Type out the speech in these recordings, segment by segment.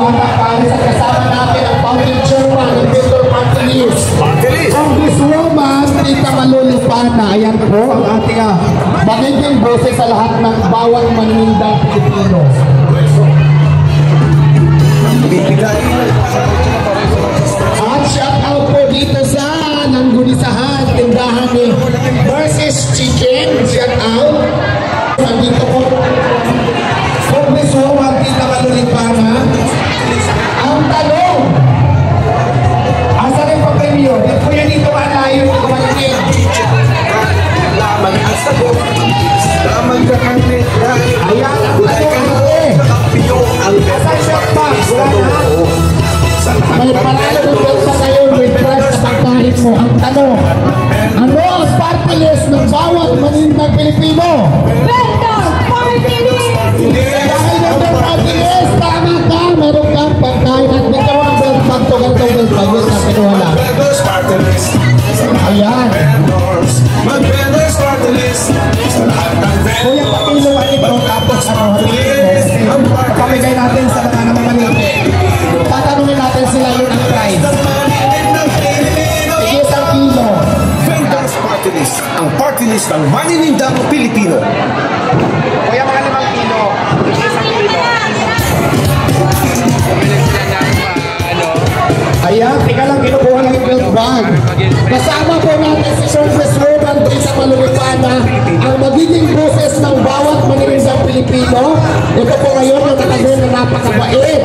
Bata Paris at kasama natin ang founding chairman ng Vendor Party List. Congresswoman Tita Malulupana. Ayan po ang ating magiging boses sa lahat ng bawat maninindang Pilipino. At shout out po dito sa Nanggunisahan, tindahan ni Versus Chicken. Shout out. Nandito po Congresswoman Tita Malulupana. Ang tanong, asa rin pa premyo? Di po yan dito malayo, hindi ko maninig. Lamang ang sagot, lamang ka kami. Ayan ang tanong natin. Asan siya pa? May paralo ng belsa kayo with price sa pagkain mo. Ang tanong, ano ang party list ng bawat manindang Pilipino? Vendor Party List! Dahil ng party list, tama ka, meron kang pagkain at may karoon ng belsa to gantong belsa. Yun na pinuhala. Ayan. Kuya, pakiluan ito tapos pamigay natin sa mga namamaniti. Tatanungin natin sila yun ang prize. Sige, isang kilo. Vendors Party List, ang party list ng maninindang Pilipino. Kuya, mga 5 kilo. Isang kilo. Ayan, tika lang, kinukuha lang yung belt bag. Kasama po natin si Congresswoman Tita Malulupana, ang magiging boses ng bawat maninindang Pilipino. Ito po ngayon yung nakagawin na napakabait.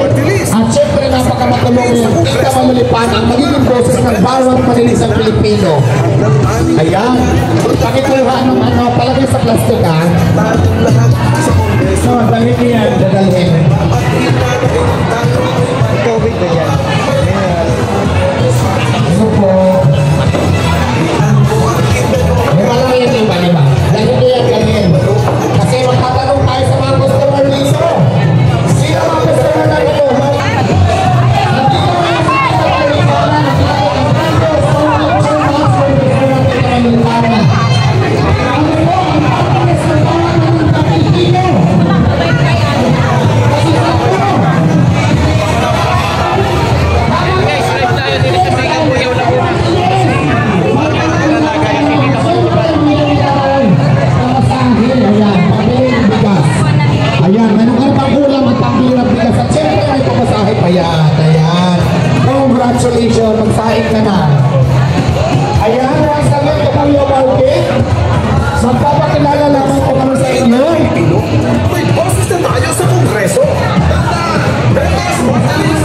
At syempre napakamatulong yung Tita Malulupana, ang magiging boses ng bawat maninindang Pilipino. Ayan, pakikuha ng palagay sa plastic ha. So, dahil yan, dadalhin. COVID na yan. Ano po? May malaki yan yung baliba. Dahil hindi yan ganyan. Kasi magtatanong tayo sa mga customer dito. Sino mga customer na ito? Ayan, meron ka pang ulam at pambirap bigas at syempre may pamasahe pa yan. Ayan. Congratulations, magsahin ka na. Ayan, once again, ito po yung market. Magpapakilala lamang ko kami sa inyo. May boses na tayo sa Kongreso. Vendors Party List.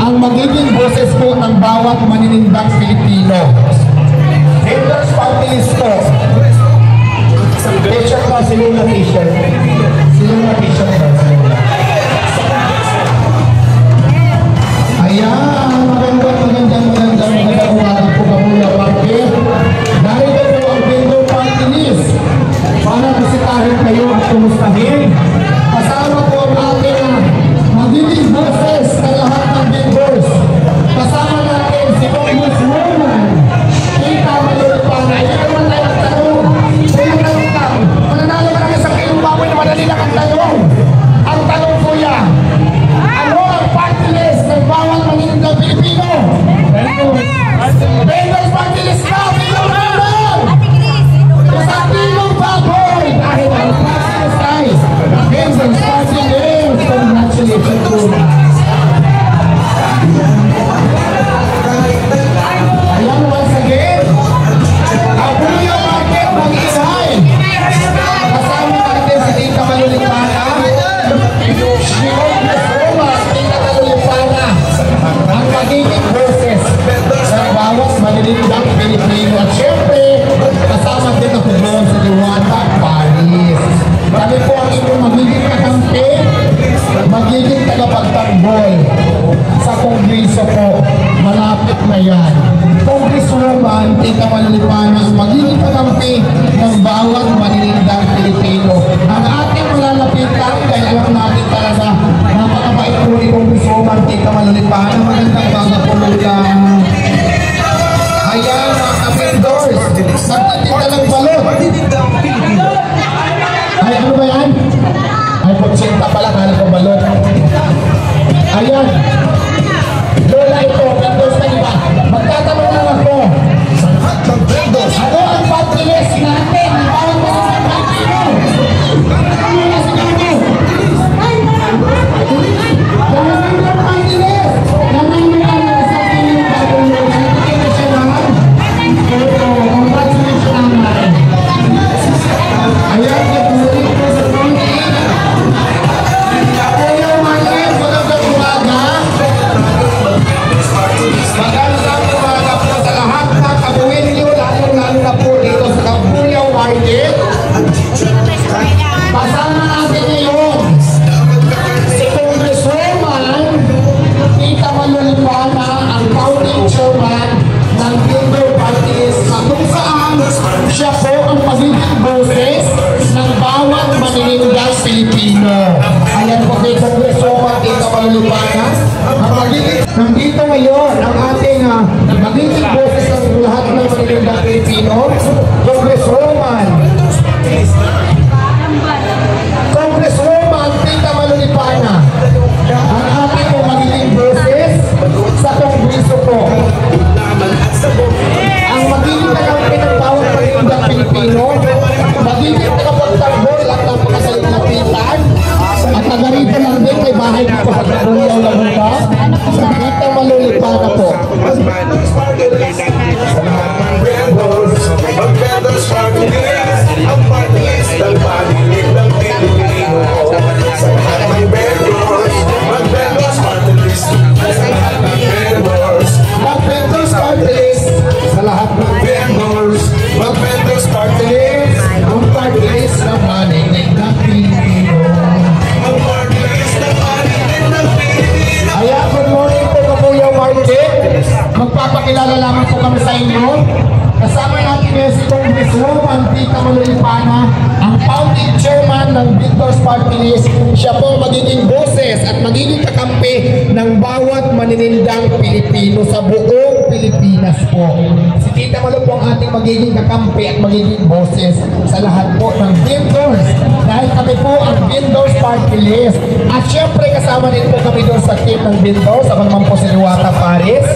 Ang magiging boses po ng bawat maninindang Pilipino. Vendors Party List po. T-shirt pa, silula t-shirt. Silula t-shirt pa, silula. Ayan, magandang umaga po Kamuya Party. Narito po ang Vendor Party List para bisitahin kayo at kumustahin. Kasama po ang ating magiging boses sa lahat ng vendors. Kasama natin si Congresswoman Tita Malulupana. Ito naman tayo ang tanong. Kung yung tanong ka, mananalo ka na sa kilong baboy siya po ang magiging boses ng bawat maninindas Pilipino. Ayan po kay Congresswoman Tita Malulipana. Ang magiging, nandito ngayon ang ating magiging boses ng lahat ng maninindas Pilipino, Congresswoman Tita Malulipana. Ang ating po magiging boses sa Kongreso po. Ang magiging kakampi ng bawat pag-iindak Pilipino, magiging nakapagtanggol at napakasalit na pitan, at nagarito lang din kay bahay dito sa Kabuyaw Laguna, Tita Malulipana po. Sa lahat ng vendors, mag-vendors party list, ang party list na maninig ng Pilipino. Ang party list na maninig ng Pilipino. Kaya good morning po Kabuyaw Market. Magpapakilala lamang po kami sa inyo. Kasama natin ngayon si Congresswoman Tita Malulipana, ang founding chairman ng Victor's Party List. Siya po magiging boses at magiging kakampi ng bawat maninindang Pilipino sa buong Pilipinas po. Si Tita Malu po ang ating magiging kakampi at magiging boses sa lahat po ng vendors. Dahil kami po ang Vendors Party List. At syempre kasama din po kami doon sa team ng vendors. Ako naman po si Liwata Paris.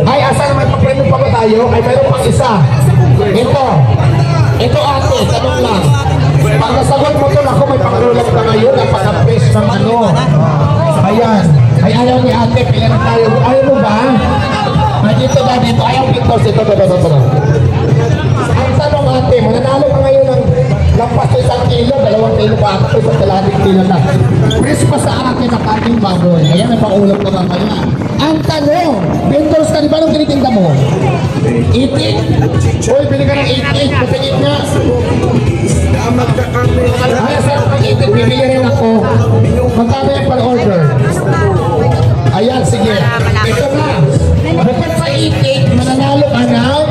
Ay, asa naman pag-prendo pa ba tayo? Ay, mayroon pang isa. Ito ate, tanong lang. Pag nasagot mo ito, ako may pangulang ka ngayon at pag-apres ng ano. Ayan. Ay, ayaw ni ate, pila na tayo. Ayaw mo ba? Ay, dito ba dito? Ayaw Victor, ito. Ang tanong ate, mananalo ka ngayon ng lampas sa 1 kilo, 2 kilo pa ako sa 1 kilo na. Press pa sa akin ang ating baboy. Ayan, may pangulang ka ba kaya? Ang tanong, vendors ka, di ba nung tinitinda mo? 88? Uy, bili ka ng 88, patingin nga. Ay, sarap ng 88, bibili rin ako. Magkano yung per-order? Ayan, sige. Ito na. Bukod sa 88, mananalo ka ng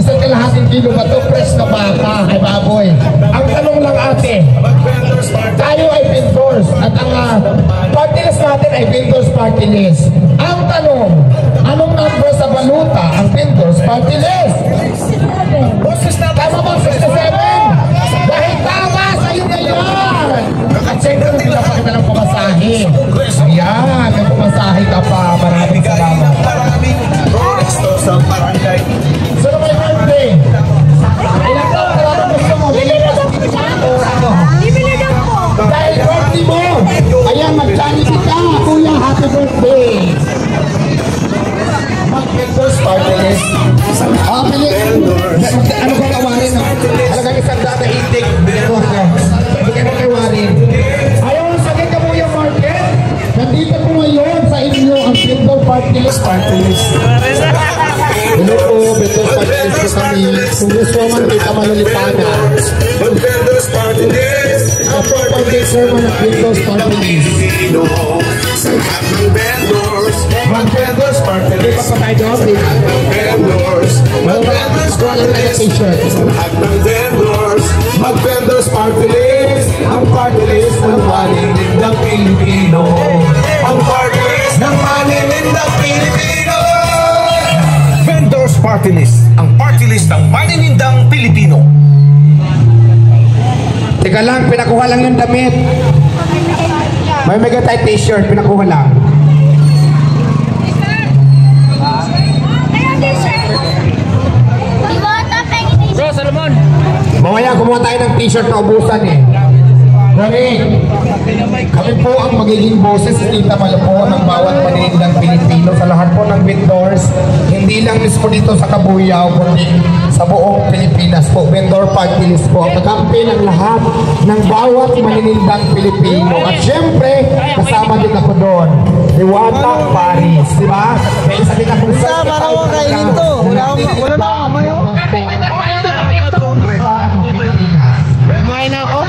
1 kilo ba ito? Press na baka, ay baboy. Ang tanong lang ate, tayo ay vendors at ang party list natin ay vendors party list. Ang tanong, anong number sa baluta ang vendors party list? Tama ba 67? Dahil tama sa'yo na yan! At syempre, pinapakita ng pumasahe. Ayan, may pumasahe ka pa. Maraming salamat. So, my birthday. Ilang taon ka lang gusto mo? Dahil birthday mo. Ayan, mag-charity ka. Kuya, happy birthday. Mag-vendors party list. Ano ka kawarin? Ano ka isang data itik? Bigyan mo kawarin. Ayaw ang sakit ka mo yung market. Nandito po ngayon sa inyo ang vendor party list. Hello po, vendor party list ko kami. Congresswoman Tita Malulipana. Vendors party list. Ako ang chairman ng vendors party list. Mag-vendors party list. Mag-vendors Mag-vendors party list. Ang party list ng maninig ng Pilipino. Ang party list ng maninig ng Pilipino. Vendors Party List, ang party list ng maninindang Pilipino. Teka lang, pinakuha lang yung damit. May mega tight t-shirt, pinakuha lang. Bro, Salomon! Mamaya kumuha tayo ng t-shirt na ubusan eh. Correct. Kami po ang magiging boses sa Tita Malu po ng bawat maninindang Pilipino sa lahat po ng vendors. Hindi lang mismo dito sa Kabuyaw, kundi sa buong Pilipinas po. Vendor party list po. Ang kakampi ng lahat ng bawat maninindang Pilipino. At syempre, kasama din ako doon. Liwata Paris. Diba? May isa din akong Para mo kainin to. Wala na kamayo. Kumain na ako.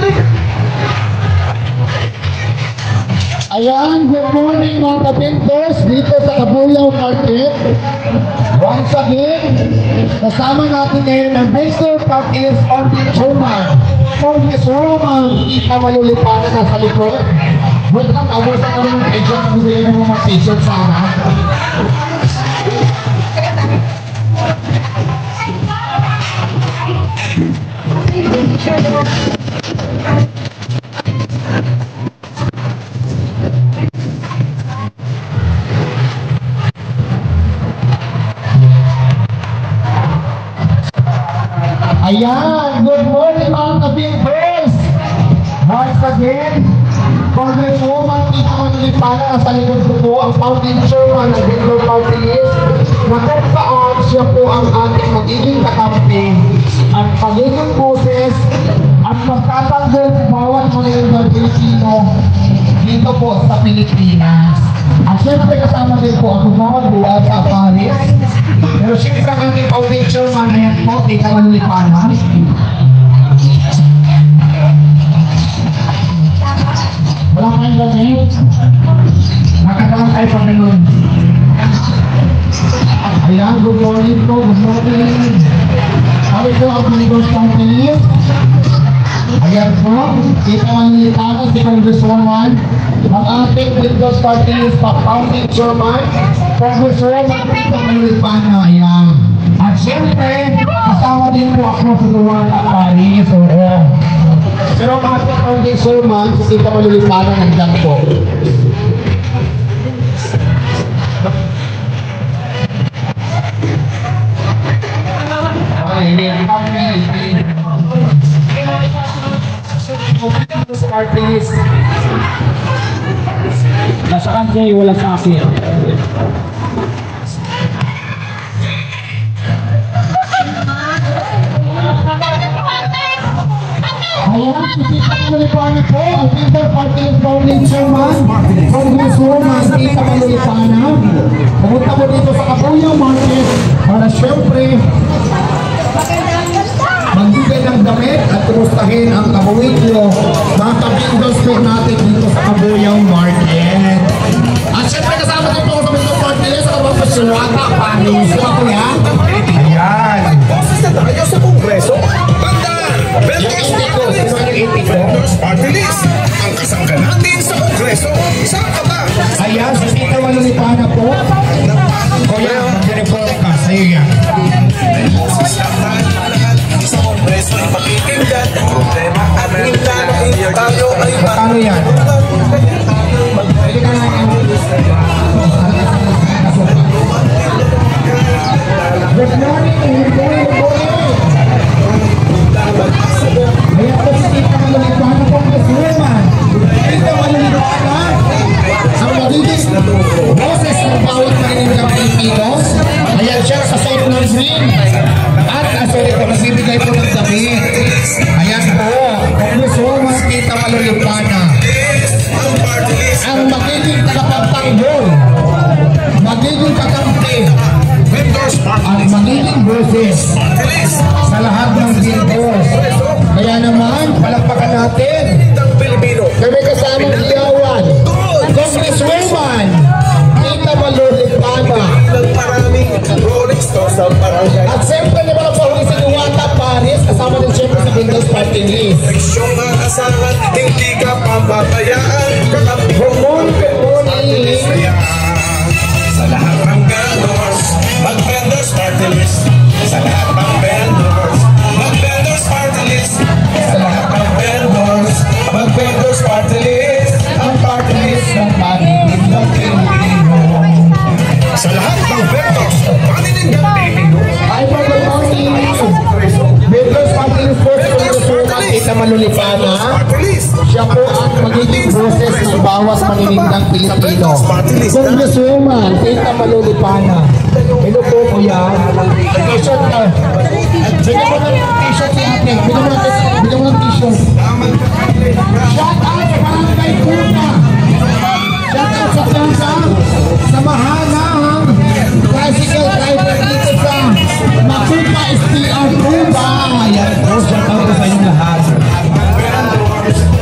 Ayan, good morning mga ka-vendors dito sa Kabuyaw Market. Once again, kasama natin ngayon ang Mr. Party List on the Chairman. Congresswoman Ika Malulipanan na sa likod. Wait lang, abusan ka rin ng agent ng bigay ng mga t-shirt sana. Ayan, good morning mga ka-Bingers! Once again, Congresswoman Ika Malulipanan na sa likod ko po ang founding chairman ng Bingers Party List na kung saan siya po ang ating magiging kakampi, ang pagiging boses at magtatanggol bawat mga Pilipino dito po sa Pilipinas. At syempre kasama din po ako mga buwan sa Paris. Pero syempre ang ating founding chairman, ayan po, Ika Malulipanan. Wala kayong gamit. Nakatalang tayo pa ganun. Ayan, good morning po, good morning. Kami po ang Bingers Party List. Ayan po, Ika Malulipanan, si Congresswoman. Ang ating Bingers Party List pa founding chairman, Congresswoman Ika Malulipanan. Ayan. At syempre, kasama din po ako sa Duwan at Paris. Pero ang ating founding chairman, si Ika Malulipanan, nandiyan po. Party list. Nasa kanya, wala sa akin. Ayan, si Ika Malulipanan po, ang Bingers Party List founding chairman, Congresswoman Ika Malulipanan. Pumunta po dito sa Kabuyao Market para syempre magbigay ng damit at kumustahin ang kabuwidyo mga ka-Bingers po natin dito sa Kabuyao Market. At syempre kasama din po sa Bingers Party List ang mga pasyuwata, Paris. Diba po yan? Ayan. Boses na tayo sa Kongreso. Bandaan! Bingers Party List. Ang kasangga natin sa Kongreso. Saan ka ba? Ayan, si Ika Malulipanan po. Kuya, mag-report ka. Sa'yo yan. Sa Kongreso ay pakikinggan. Problema at hintayin tayo ay Paano yan? Pwede ka na yan. Good morning, good morning, good morning. Ayan po si Ika Malulipanan po ang Congresswoman. Ika Malulipanan ang magiging boses ng bawat maninindang Pilipino. Ayan siya sa suot ng green. At sorry po, nagbibigay po ng damit. Ayan po, Congresswoman Ika Malulipanan. Ang magiging tagapagtanggol, magiging kakampi, ang magiging boses sa lahat ng Bingers. Kaya naman, palakpakan natin. Kami kasamang iyawan, Congresswoman Ika Malulipanan. At siyempre na mga pahuli sa Duwata, Paris, kasama din siyempre sa Bingers Party List. Hindi ka pababayaan. Good morning. Sa lahat ng vendors, mag-Bingers Party List. Sa lahat ng vendors, mag-Bingers Party List. Sa lahat ng vendors, mag-Bingers Party List. Ang party list ng paninindang Pilipino. Sa lahat ng vendors, paninindang Pilipino. Ay po, good morning. Bingers Party List po sa Congresswoman Ika Malulipanan. Party List. Siya po ang magiging boses ng bawat maninindang Pilipino. Congresswoman Ika Malulipanan. Hello po, kuya. T-shirt ka. Bigyan mo ng t-shirt si ate. Bigyan mo ng t-shirt. Shout out sa Barangay Kuna. Shout out sa Plaza. Samahan ng tricycle driver dito sa Makupa STR Cuba. Ayan po, shout out sa inyong lahat.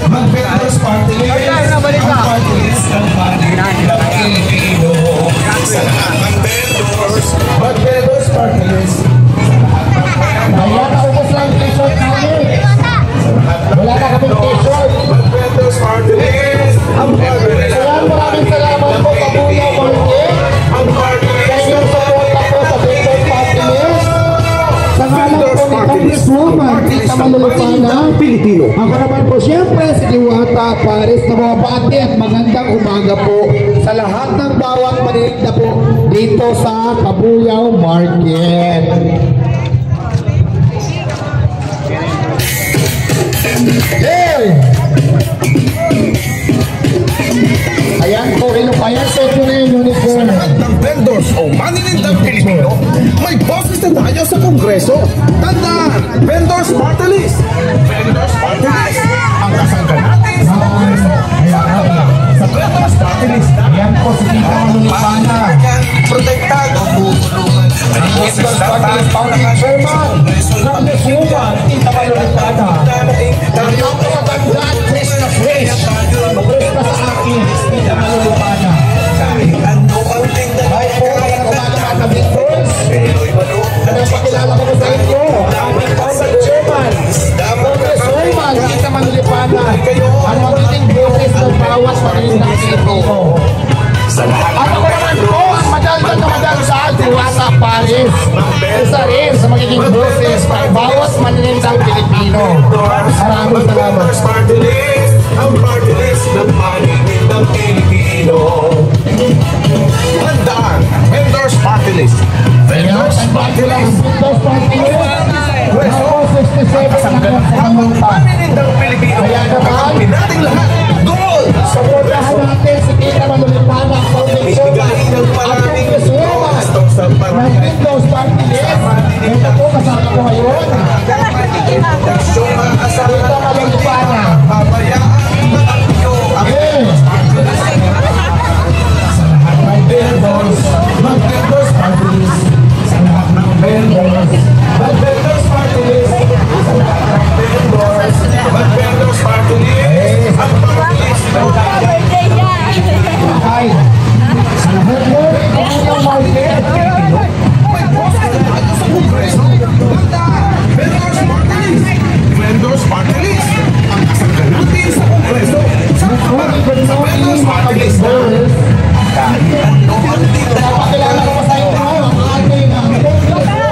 Mag-Bingers Party List. Ang party list ng paninindang Pilipino. Sa lahat ng vendors, mag-Bingers Lipana, Pilipino. ako naman po siyempre si Diwata Paris na mga bati at magandang umaga po sa lahat ng bawat maninda po dito sa Kabuyaw Market. Hey! Ayan po, ayan po ito na yung uniform. Lahat ng vendors o maninindang Pilipino, may boses na tayo sa Kongreso. Tandaan, Vendors Party List. Vendors Party List. Ang kasanggan natin sa Kongreso. Sa Vendors Party List. Yan po si Tita Manulipana. Protektado. Ang boses na tayo Founding Chairman. Congresswoman Tita Manulipana. Ang matandaan, fresh na fresh. Mag-rest pa sa akin, Tita Manulipana. kahit ano ang tingnan Ay po, kaya kumakamata ka Victors. Pinoy manok. Anong pakilala ko sa inyo? Aming Founding Chairman. Congresswoman Tita Manulipana. Ang magiging boses ng bawat maninindang Pilipino. Sa lahat Ako ng naman po ang madaldal na madaldal, Diwata Paris. Isa rin sa magiging boses ng bawat maninindang Pilipino. Maraming salamat. Vendors Party List, ang party list ng maninindang Pilipino. Tandaan, Vendors Party List. Vendors Party List. Victors Party List. Ako 67 na sa kamunta. Maninindang Pilipino. Kaya naman, Kakampi nating lahat. Goal! supportahan natin si Tita Manulipana, ang Founding Chairman, Ibigay ng ang maraming Congresswoman gustong sa ng pamilya. Victors Party List. Ito po, kasama ko ngayon. Yung maasahan Tita Manulipana. pabayaan na ang iyong Eh, vendors, mag-vendors party list. Sa lahat ng vendors, mag-vendors party list. Sa lahat ng vendors, mag-vendors party list. Ang party list ng Birthday niya! ay, sa lahat mo, Kabuyaw Market. may boses na tayo sa Kongreso. Tandaan, vendors party list. Vendors party list. Ang kasanggan natin sa Kongreso. Sa vendors party list. Kahit ano ang tingnan. Pakilala ko sa inyo ang ating Congresswoman.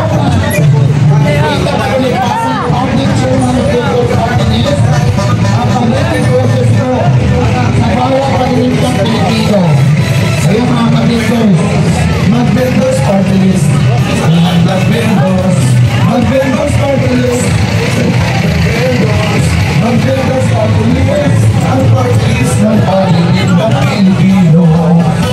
Tita Manulipana, Founding Chairman ng Victors Party List. Ang magiging boses ko sa bawat maninindang Pilipino. Ayun mga ka-Victors, Mag-vendors party list. Sa lahat ng vendors, mag-vendors party list. Vendors, mag-vendors party list. Ang party list ng maninindang Pilipino.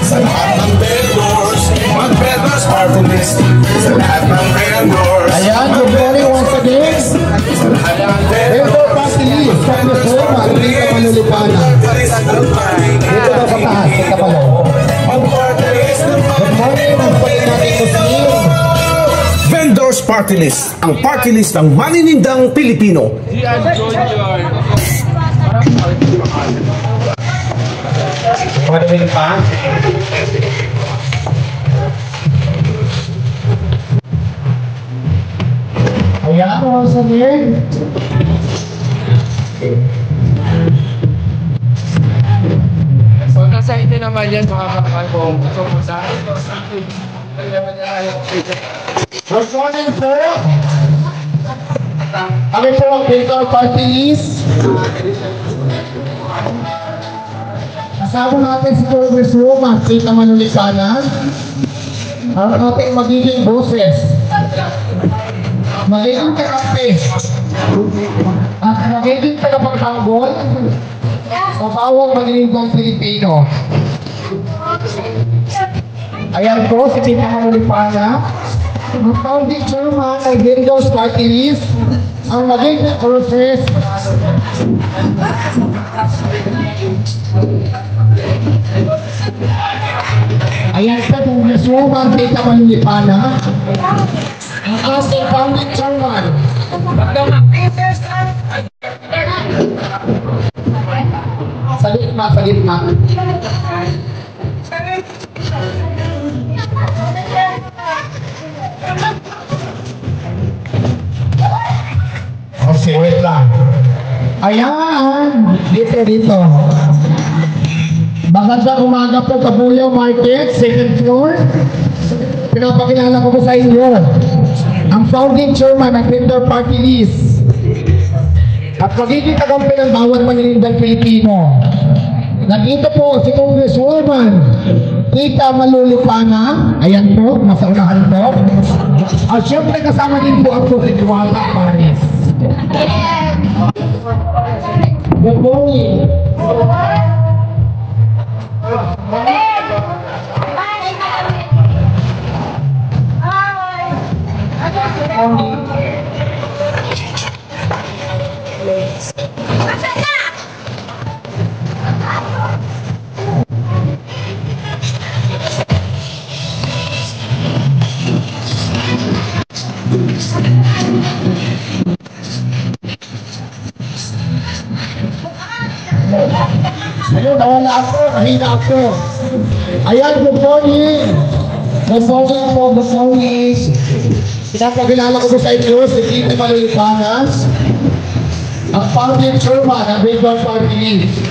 Sa lahat ng vendors, mag-vendors party list. Sa lahat ng vendors, ayan, good morning once again. sa lahat ng Victor Party List, Congresswoman Tita Manulipana. Dito daw sa taas, sa kapalo. Ang party list ng Good morning, ang pwede natin Muslim. Vendors Party List, ang party list ng maninindang Pilipino. Manuel pa. Ayan, once again. So, nasa hindi naman yan, makakakal ko. So, sa akin, Good morning po. Kami po ang Victor Party List. Kasama natin si Congresswoman Tita Manulipana. Ang ating magiging boses. Magiging kakampi. At magiging tagapagtanggol sa bawang maninindang Pilipino. Ayan po si Tita Manulipana. Ang Founding Chairman ng Vendors Party List. Ang magiging boses. Ayan po Congresswoman Tita Manulipana. Ang ating Founding Chairman. Sa gitna, sa gitna. Okay, wait lang. Ayan! Dito. Magandang umaga po, Kabuyaw Market, second floor. Pinapakilala ko po sa inyo ang Founding Chairman ng Vendor Party List. at magiging kakampi ng bawat maninindang Pilipino. Nandito po si Congresswoman Tita Malulipana. Ayan po, nasa unahan po. At syempre kasama din po ako si Diwata Paris. Good morning. Ayun, nawala ako, nahina ako. Ayan, good morning. Good morning po, good morning. Pinapakilala ko sa inyo si Tita Malulipana, ang founding chairman ng Bindor Party List.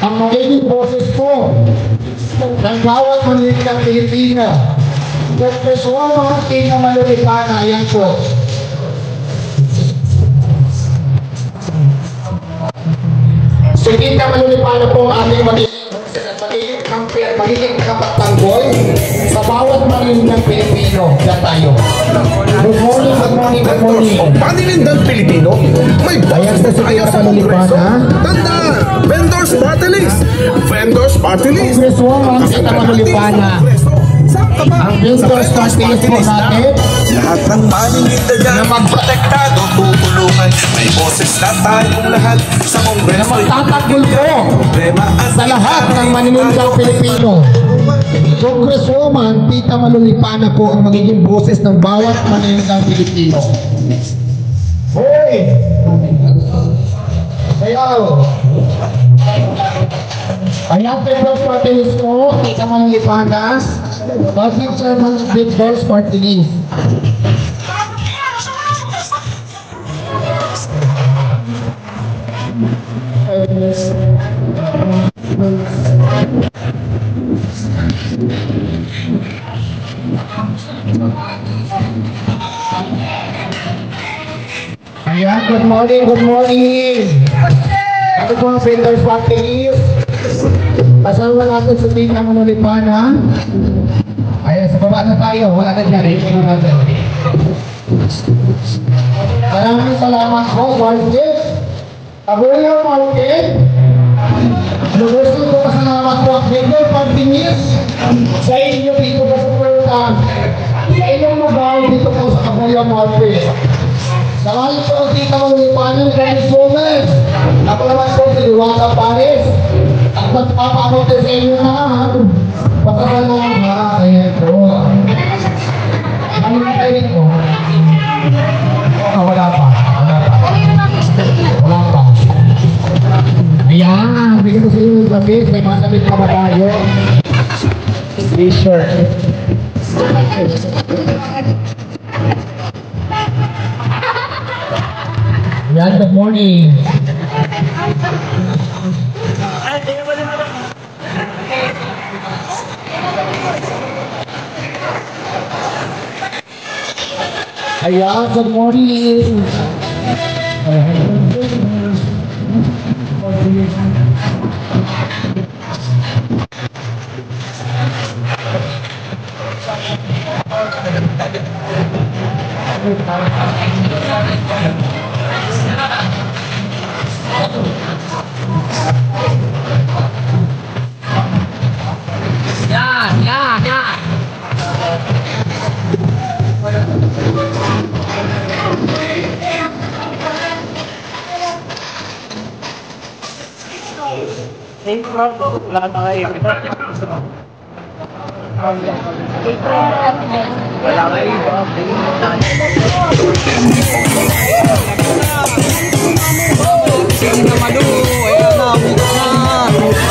Ang magiging boses po ng bawat maninindang Pilipino. Congresswoman Tita Malulipana, ayan po. Si Tita Malulipana po ang aming magiging kapagtanggol sa bawat maninindang Pilipino. Diyan tayo. Good morning, good morning, good morning. Maninindang Pilipino, may boses na tayo sa Kongreso. Tanda! Vendors Party List! Vendors Party List! Congresswoman Tita Malulipana, ang Vendors Party List po natin lahat ng maninindang na magprotektado, tutulungan. May boses na tayong lahat sa Kongreso. magtatanggol po sa lahat ng maninindang Pilipino. Congresswoman Tita Malulipana po ang magiging boses ng bawat maninindang Pilipino. Hoy! Sayaw! Ayan, Vendors Party List po, Tita Malulipana, Public Chairman of Vendors Party List. Ayan, good morning, good morning. Ako po ang Vendors Party List. Pasama natin sa Tita Malulipana. Ayan, sa baba na tayo. Wala na dyan. Maraming salamat po, Market. Abuelo Market. Gusto ko pasalamat po ang Vendors Party List sa inyo dito sa Suporta. Sa inyong lugar dito po sa Abuelo Market. Salamat po Tita Malulipana, Congresswoman. Ako naman po si Diwata Paris. At magpapakote sa inyo na pagkakalong ayan po. Anong kayo po? Wala pa. Wala pa. Ayan, bigyan ko sa inyo yung damit. May mga damit pa ba tayo? T-shirt. Ayan, good morning. Ayan, good morning.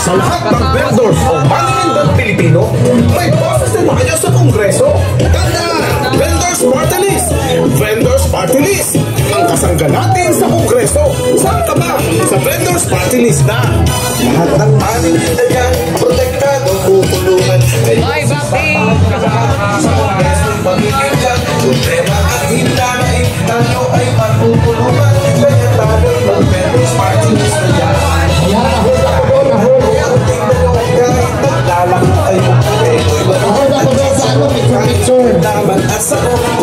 Sa lahat ng vendors o maninindang Pilipino, may boses na tayo sa Kongreso. Tanda! Vendors Party List! Vendors Party List! Ang kasangga natin sa Kongreso. Saan ka ba? Sa Vendors Party List na! Lahat ng maninindang yan, protektado, tutulungan. Ay, bakit? Sa Kongreso, pagiging yan, problema at hindain, tayo ay matutulungan. Kaya tayo mag-vendors Mag-asa ko